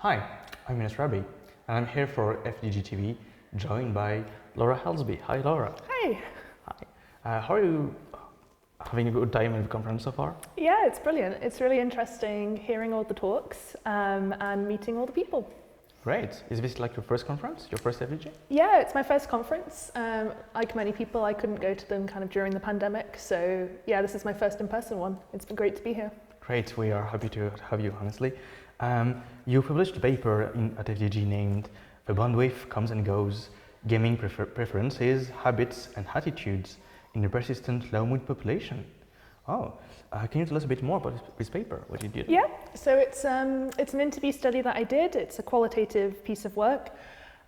Hi, I'm Younès Rabii, and I'm here for FDG TV, joined by Laura Helsby. Hi, Laura. Hi. Hi. How are you having a good time at the conference so far? Yeah, it's brilliant. It's really interesting hearing all the talks and meeting all the people. Great. Is this like your first conference, your first FDG? Yeah, it's my first conference. Like many people, I couldn't go to them kind of during the pandemic. So yeah, this is my first in-person one. It's been great to be here. Great. We are happy to have you, honestly. You published a paper at FDG named "The Bandwidth Comes and Goes: Gaming Preferences, Habits and Attitudes in the Persistent Low-Mood Population." Oh, can you tell us a bit more about this paper, what you did? Yeah, so it's an interview study that I did. It's a qualitative piece of work.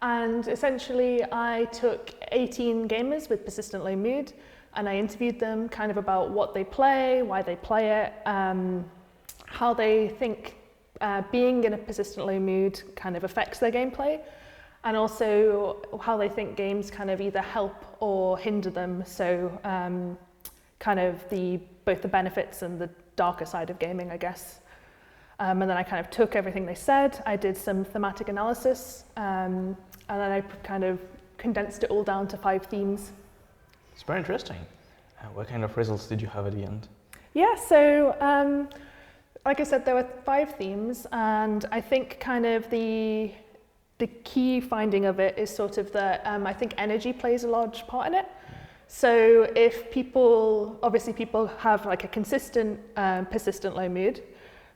And essentially, I took 18 gamers with persistent low mood, and I interviewed them kind of about what they play, why they play it, how they think being in a persistent low mood kind of affects their gameplay, and also how they think games kind of either help or hinder them. So kind of both the benefits and the darker side of gaming, I guess. And then I kind of took everything they said, I did some thematic analysis, and then I kind of condensed it all down to 5 themes. It's very interesting. What kind of results did you have at the end? Yeah, so like I said, there were 5 themes, and I think kind of the key finding of it is sort of that I think energy plays a large part in it. So if obviously people have like a consistent, persistent low mood,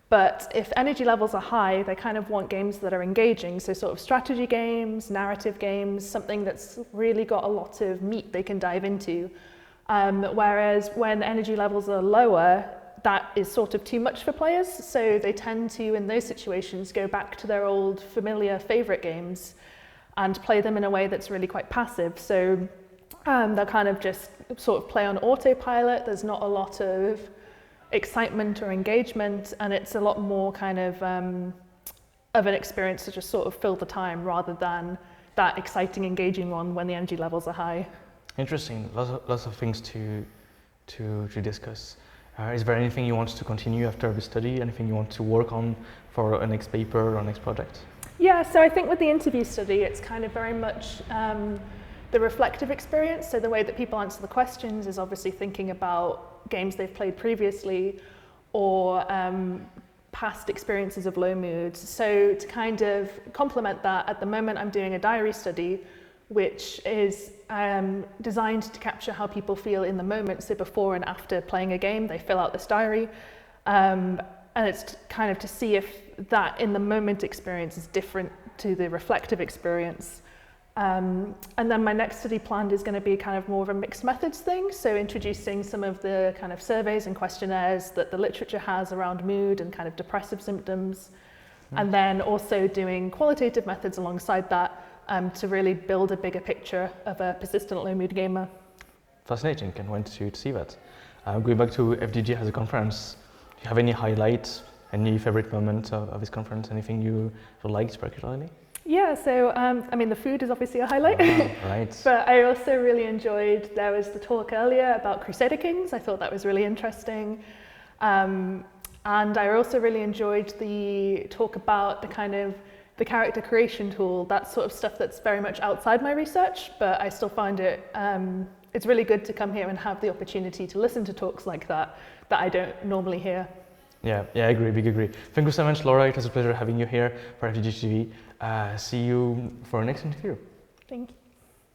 but if energy levels are high, they kind of want games that are engaging. So sort of strategy games, narrative games, something that's really got a lot of meat they can dive into. Whereas when energy levels are lower, that is sort of too much for players. So they tend to, in those situations, go back to their old familiar favorite games and play them in a way that's really quite passive. So they'll kind of just sort of play on autopilot. There's not a lot of excitement or engagement, and it's a lot more kind of an experience to just sort of fill the time rather than that exciting, engaging one when the energy levels are high. Interesting. Lots of things to discuss. Is there anything you want to continue after the study? Anything you want to work on for a next paper or next project? Yeah, so I think with the interview study, it's kind of very much the reflective experience. So the way that people answer the questions is obviously thinking about games they've played previously or past experiences of low moods. So to kind of complement that, at the moment I'm doing a diary study which is designed to capture how people feel in the moment. So before and after playing a game, they fill out this diary. And it's kind of to see if that in the moment experience is different to the reflective experience. And then my next study planned is going to be kind of more of a mixed methods thing. So introducing some of the kind of surveys and questionnaires that the literature has around mood and kind of depressive symptoms. And then also doing qualitative methods alongside that to really build a bigger picture of a persistent low mood gamer. Fascinating, can't wait to see that. Going back to FDG as a conference, do you have any highlights, any favorite moments of this conference, anything you liked particularly? Yeah, so I mean the food is obviously a highlight, right. But I also really enjoyed, there was the talk earlier about Crusader Kings. I thought that was really interesting. And I also really enjoyed the talk about the kind of the character creation tool, that sort of stuff that's very much outside my research, but I still find it, it's really good to come here and have the opportunity to listen to talks like that I don't normally hear. Yeah, I agree, big agree. Thank you so much, Laura. It was a pleasure having you here for FDG TV. See you for our next interview. Thank you.